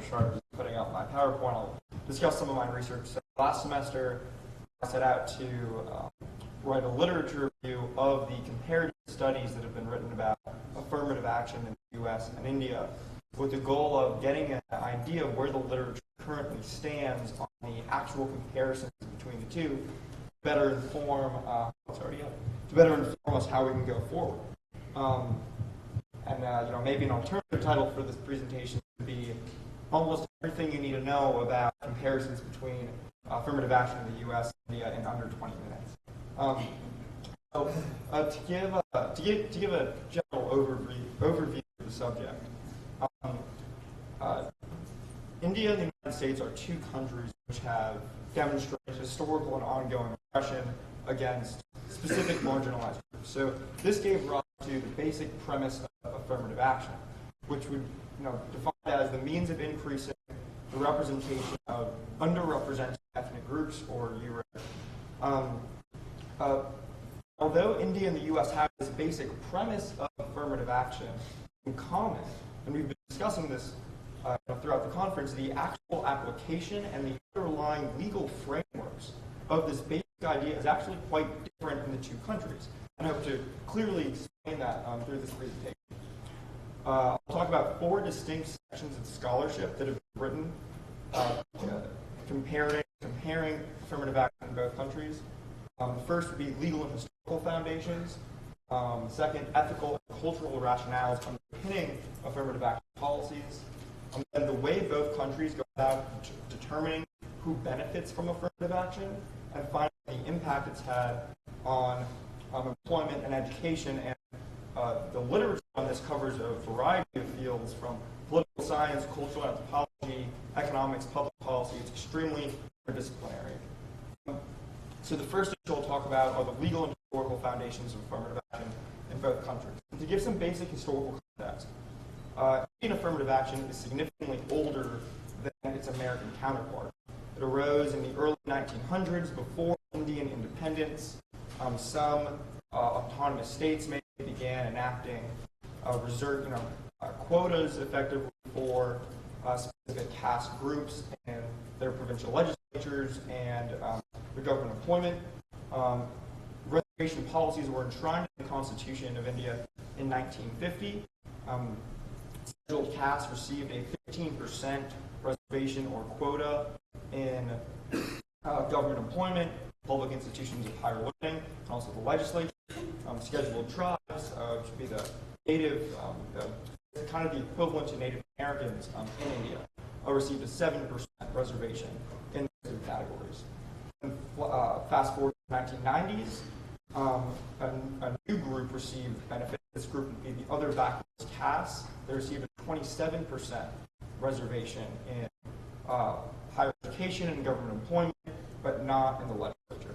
start putting out my PowerPoint, I'll discuss some of my research. So last semester, I set out to write a literature review of the comparative studies that have been written about affirmative action in the US and India, with the goal of getting an idea of where the literature currently stands on the actual comparisons between the two, to better inform us how we can go forward. Maybe an alternative title for this presentation would be almost everything you need to know about comparisons between affirmative action in the U.S. and India in under 20 minutes. To give a general overview of the subject, India and the United States are two countries which have demonstrated historical and ongoing oppression against specific marginalized groups. So this gave rise to the basic premise of affirmative action, which would define it as the means of increasing the representation of underrepresented ethnic groups, or UREG. Although India and the U.S. have this basic premise of affirmative action in common, and we've been discussing this throughout the conference, the actual application and the underlying legal frameworks of this basic idea is actually quite different in the two countries. And I hope to clearly explain that through this presentation. I'll talk about four distinct sections of scholarship that have been written comparing affirmative action in both countries. The first would be legal and historical foundations. Second, ethical and cultural rationales underpinning affirmative action policies. And the way both countries go about determining who benefits from affirmative action. And finally, the impact it's had on employment and education. And the literature on this covers a variety of fields, from political science, cultural anthropology, economics, public policy. It's extremely interdisciplinary. So the first issue I'll talk about are the legal and historical foundations of affirmative action in both countries. And to give some basic historical context, Indian affirmative action is significantly older than its American counterpart. It arose in the early 1900s, before Indian independence. Some autonomous states maybe began enacting quotas effectively for specific caste groups in their provincial legislatures and the government employment. Reservation policies were enshrined in the Constitution of India in 1950. Scheduled castes received a 15% reservation or quota in government employment, public institutions of higher learning, and also the legislature. Scheduled tribes, which would be the native, kind of the equivalent to Native Americans in India, received a 7% reservation in those two categories. And, fast forward to the 1990s, a new group received benefits. This group would be the other backward castes. They received a 27% reservation in higher education and government employment, but not in the legislature.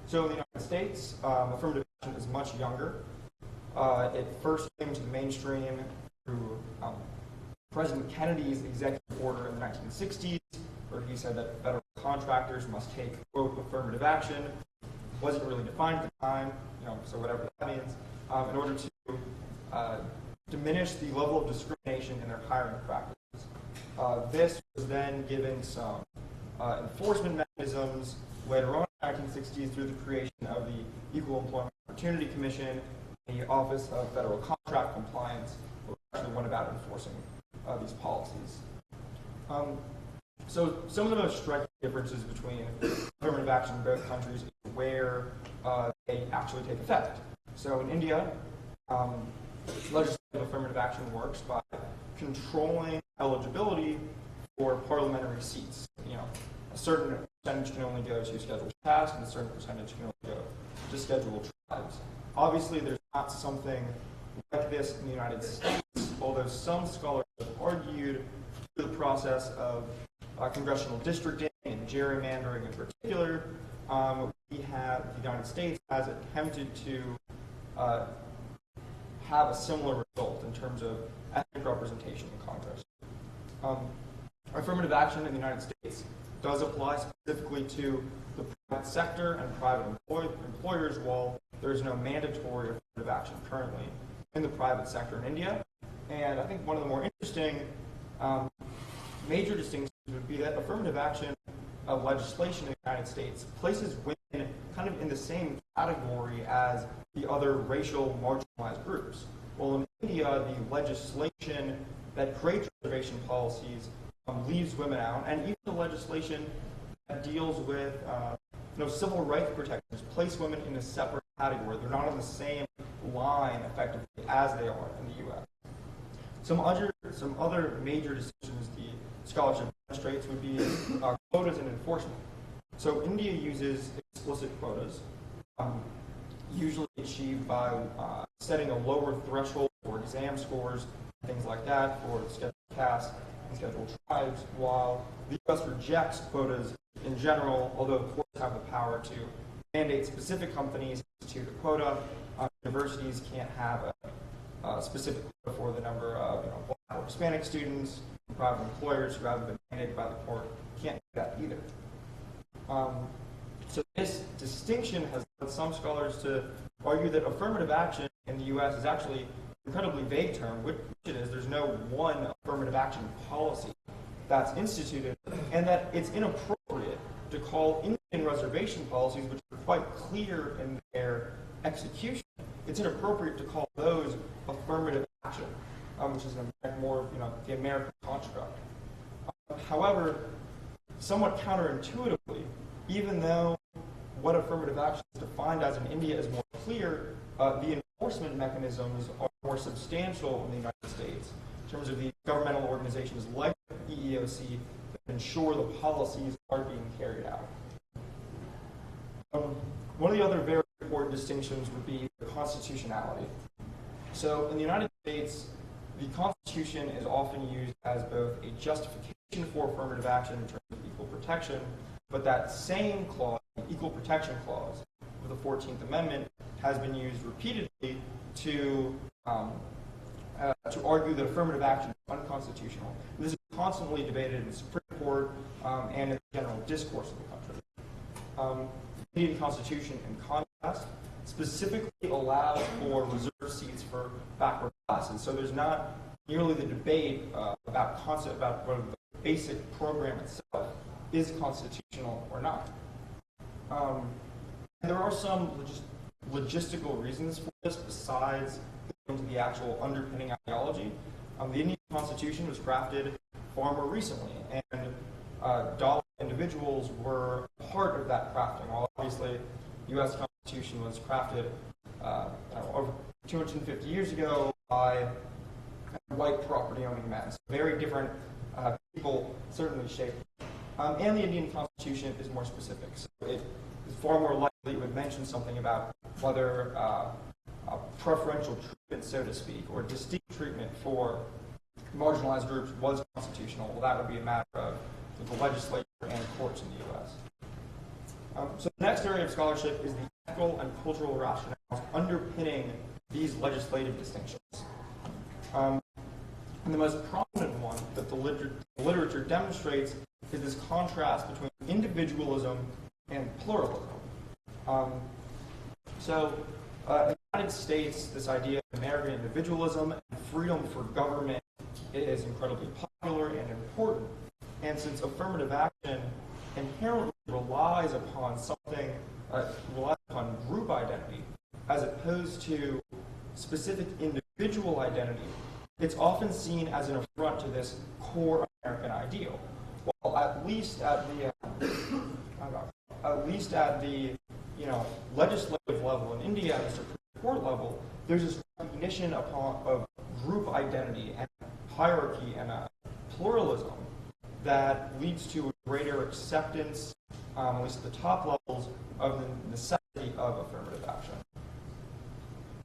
So in the United States, affirmative action is much younger. It first came to the mainstream through President Kennedy's executive order in the 1960s, where he said that federal contractors must take, quote, affirmative action. Wasn't really defined at the time, so whatever that means, in order to diminish the level of discrimination in their hiring practices. This was then given some enforcement mechanisms later on in the 1960s through the creation of the Equal Employment Opportunity Commission, the Office of Federal Contract Compliance, which actually went about enforcing these policies. So some of the most striking differences between affirmative action in both countries is where they actually take effect. So in India, legislative affirmative action works by controlling eligibility for parliamentary seats. A certain percentage can only go to scheduled castes, and a certain percentage can only go to scheduled tribes. Obviously, there's not something like this in the United States, although some scholars have argued through the process of congressional districting and gerrymandering in particular, the United States has attempted to have a similar result in terms of ethnic representation in Congress. Affirmative action in the United States does apply specifically to the private sector and private employers, while there is no mandatory affirmative action currently in the private sector in India. And I think one of the more interesting major distinctions would be that affirmative action legislation in the United States places women kind of in the same category as the other racial marginalized groups. Well, in India, the legislation that creates reservation policies leaves women out, and even the legislation that deals with civil rights protections place women in a separate category. They're not on the same line, effectively, as they are in the U.S. Some other major distinctions the scholarship demonstrates would be quotas and enforcement. So India uses explicit quotas, usually achieved by setting a lower threshold for exam scores, things like that, for scheduled castes and scheduled tribes, while the U.S. rejects quotas in general, although courts have the power to mandate specific companies to the quota. Universities can't have a specific quota for the number of Black or Hispanic students. Private employers who haven't been mandated by the court can't do that either. So this distinction has led some scholars to argue that affirmative action in the U.S. is actually an incredibly vague term, which it is. There's no one affirmative action policy that's instituted, and that it's inappropriate to call Indian reservation policies, which are quite clear in their execution, it's inappropriate to call those affirmative action, which is more the American construct. However, somewhat counterintuitively, even though what affirmative action is defined as in India is more clear, the enforcement mechanisms are more substantial in the United States in terms of the governmental organizations like the EEOC that ensure the policies are being carried out. One of the other very important distinctions would be the constitutionality. So in the United States, the Constitution is often used as both a justification for affirmative action in terms of equal protection, but that same clause, the Equal Protection Clause of the 14th Amendment, has been used repeatedly to argue that affirmative action is unconstitutional. And this is constantly debated in the Supreme Court and in the general discourse of the country. The Indian Constitution, in contrast, specifically allows for reserved seats for backward classes. So there's not nearly the debate about whether the basic program itself is constitutional or not. There are some logistical reasons for this besides the actual underpinning ideology. The Indian Constitution was crafted far more recently, and Dalit individuals were part of that crafting. While obviously the U.S. Constitution was crafted over 250 years ago by white property-owning men. So very different people certainly shaped it. And the Indian Constitution is more specific. So it is far more likely it would mention something about whether preferential treatment, so to speak, or distinct treatment for marginalized groups was constitutional. Well, that would be a matter of the legislature and courts in the U.S. So the next area of scholarship is the ethical and cultural rationales underpinning these legislative distinctions. And the most prominent one that the literature demonstrates is this contrast between individualism and pluralism. In the United States, this idea of American individualism and freedom for government is incredibly popular and important. And since affirmative action inherently relies upon group identity as opposed to specific individual identity, it's often seen as an affront to this core American ideal. Well, at least at the legislative level in India, at the Supreme Court level, there's this recognition of group identity and hierarchy and pluralism that leads to a greater acceptance, at least at the top levels, of the necessity of affirmative action.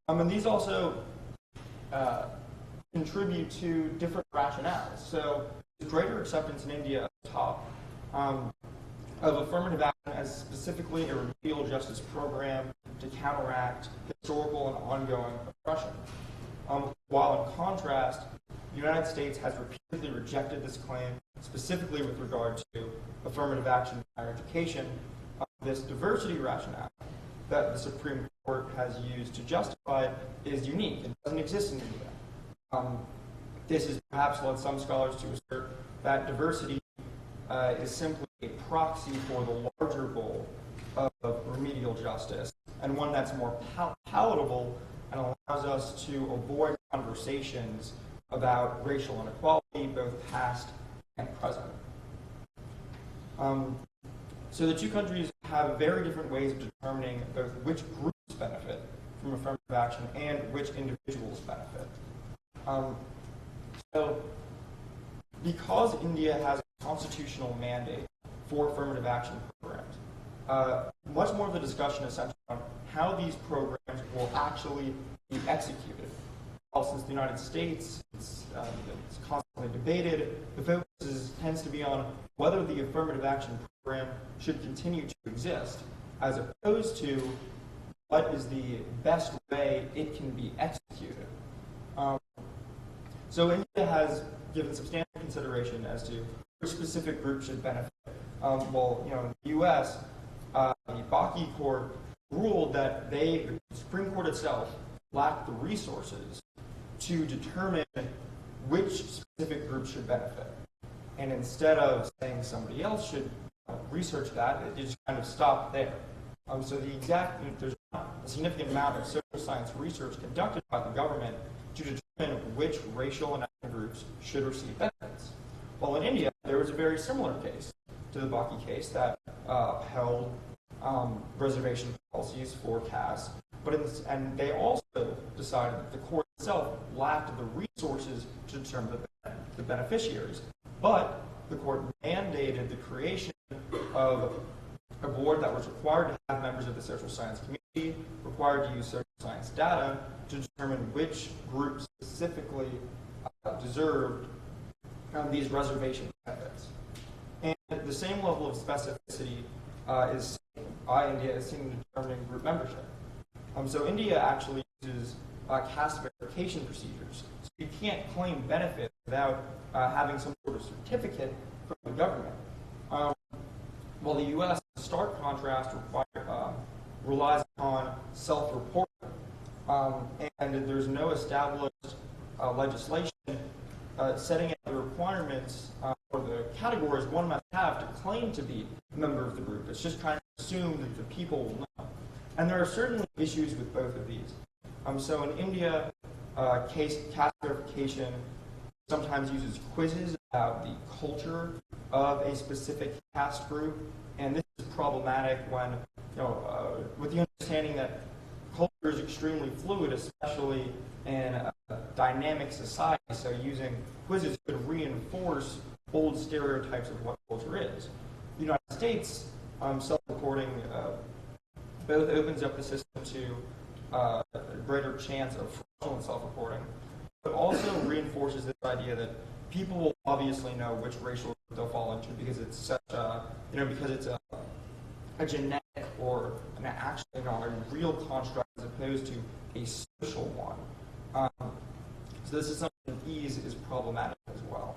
And these also contribute to different rationales. So there's greater acceptance in India at the top of affirmative action as specifically a remedial justice program to counteract historical and ongoing oppression. While in contrast, the United States has repeatedly rejected this claim, specifically with regard to affirmative action in higher education. This diversity rationale that the Supreme Court has used to justify it is unique. It doesn't exist in India. This has perhaps led some scholars to assert that diversity is simply a proxy for the larger goal of remedial justice, and one that's more palatable and allows us to avoid conversations about racial inequality, both past and present. So the two countries have very different ways of determining both which groups benefit from affirmative action and which individuals benefit. So because India has a constitutional mandate for affirmative action programs, much more of the discussion is centered on how these programs will actually be executed. Well, since the United States it's constantly debated, the focus tends to be on whether the affirmative action program should continue to exist, as opposed to what is the best way it can be executed. So India has given substantial consideration as to which specific group should benefit. In the U.S., the Baki Court ruled that the Supreme Court itself lacked the resources to determine which specific group should benefit. And instead of saying somebody else should research that, it just kind of stopped there. There's not a significant amount of social science research conducted by the government to determine which racial and ethnic groups should receive benefits. Well, in India, there was a very similar case to the Baki case that upheld reservation policies for castes, and they also decided that the court itself lacked the resources to determine the beneficiaries. But the court mandated the creation of a board that was required to have members of the social science community, required to use social science data to determine which groups specifically deserved these reservation benefits. And the same level of specificity is India is seen in determining group membership. So India actually uses caste verification procedures. So you can't claim benefit without having some sort of certificate from the government. While the U.S., in stark contrast, relies upon self-reporting, and there's no established legislation setting out the requirements or the categories one must have to claim to be a member of the group. It's just kind of assumed that the people will know. And there are certainly issues with both of these. So in India, caste verification sometimes uses quizzes about the culture of a specific caste group, and this is problematic when, with the understanding that culture is extremely fluid, especially in a dynamic society. So using quizzes could reinforce old stereotypes of what culture is. The United States, self-reporting both opens up the system to a greater chance of fraudulent self-reporting, but also reinforces this idea that people will obviously know which racial group they'll fall into because it's such because it's a genetic or a real construct as opposed to a social one. So this is something that ease is problematic as well.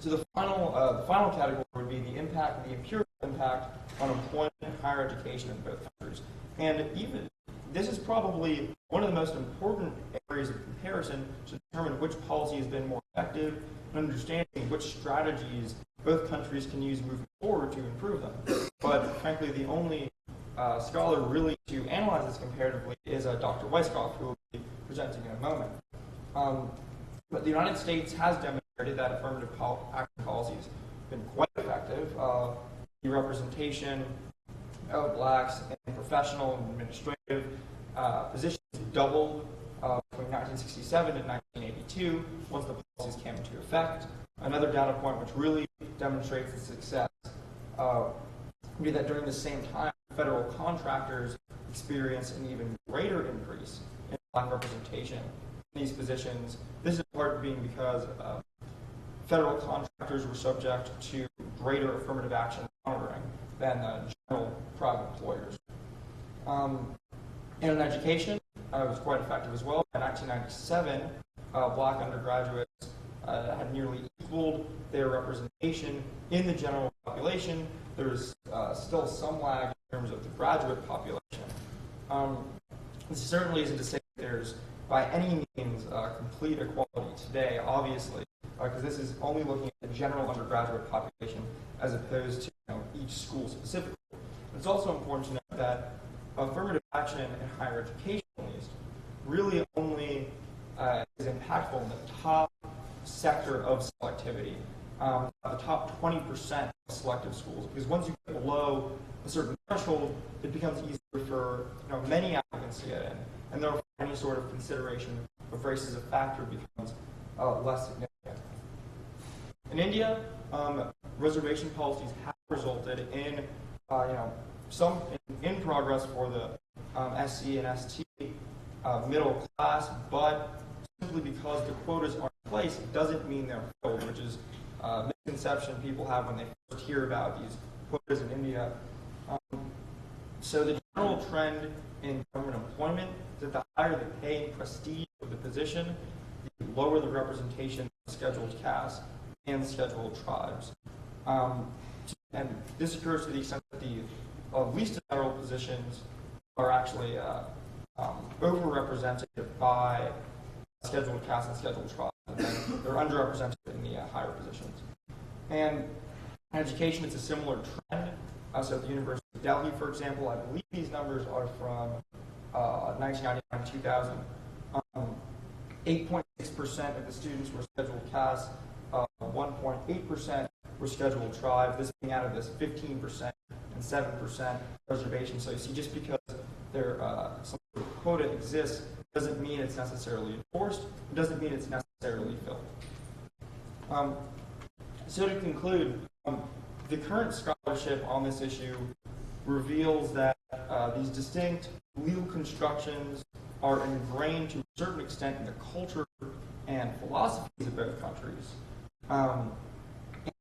So the final category would be the empirical impact on employment and higher education in both countries. And even this is probably one of the most important areas of comparison to determine which policy has been more effective and understanding which strategies both countries can use moving forward to improve them. But frankly, the only scholar really to analyze this comparatively is Dr. Weisskopf, who will be presenting in a moment. But the United States has demonstrated that affirmative action policies have been quite effective. The representation of blacks in professional and administrative positions doubled between 1967 and 1982 once the policies came into effect. Another data point which really demonstrates the success would be that during the same time, federal contractors experienced an even greater increase in black representation in these positions. This is part being because federal contractors were subject to greater affirmative action monitoring than general private employers. And in education, it was quite effective as well. In 1997, black undergraduates had nearly equaled their representation in the general population. There's still some lag in terms of the graduate population. This certainly isn't to say that there's by any means complete equality today, obviously, because this is only looking at the general undergraduate population as opposed to each school specifically. It's also important to note that affirmative action in higher education, at least, really only is impactful in the top sector of selectivity, the top 20% of selective schools. Because once you get below a certain threshold, it becomes easier for many applicants to get in, and therefore any sort of consideration of race as a factor becomes less significant. In India, reservation policies have resulted in some in progress for the SC and ST middle class, but simply because the quotas are in place doesn't mean they're filled, which is a misconception people have when they first hear about these quotas in India. So the general trend in government employment is that the higher the pay and prestige of the position, the lower the representation of scheduled castes and scheduled tribes. And this occurs to the extent that the least desirable positions are actually overrepresented by scheduled castes and scheduled tribes, and then they're underrepresented in the higher positions. And in education, it's a similar trend. So at the University of Delhi, for example, I believe these numbers are from 1999-2000. 8.6% of the students were scheduled castes, 1.8% were scheduled tribes, this being out of this 15% and 7% reservation. So you see, just because there some sort of quota exists doesn't mean it's necessarily enforced, it doesn't mean it's necessarily filled. So to conclude, the current scholarship on this issue reveals that these distinct legal constructions are ingrained to a certain extent in the culture and philosophies of both countries. And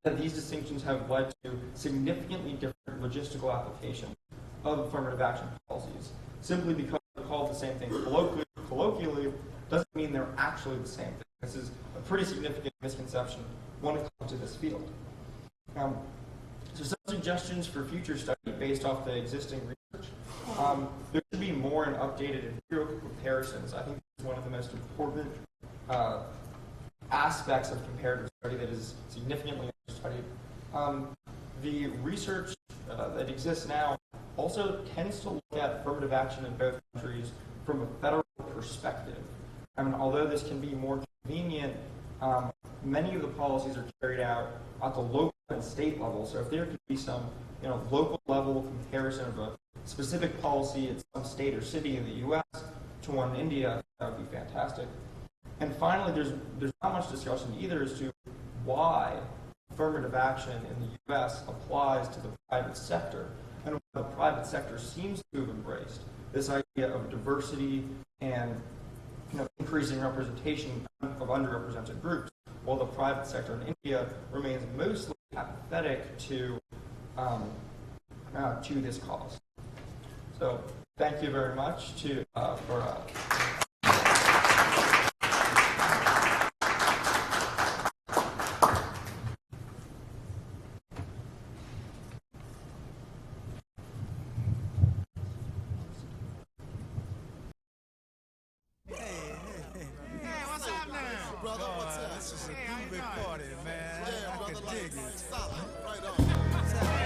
that these distinctions have led to significantly different logistical applications of affirmative action policies. Simply because they're called the same thing colloquially doesn't mean they're actually the same thing. This is a pretty significant misconception when it comes to this field. So some suggestions for future study based off the existing research. There should be more and updated empirical comparisons. I think this is one of the most important aspects of comparative study that is significantly understudied. The research that exists now also tends to look at affirmative action in both countries from a federal perspective. I mean, although this can be more convenient, many of the policies are carried out at the local and state level. So if there could be some local level comparison of a specific policy in some state or city in the U.S. to one in India, that would be fantastic. And finally, there's not much discussion either as to why affirmative action in the U.S. applies to the private sector, and why the private sector seems to have embraced this idea of diversity and increasing representation of underrepresented groups, while the private sector in India remains mostly apathetic to this cause. So thank you very much for This is a groovy party, man. I can dig it. Right on.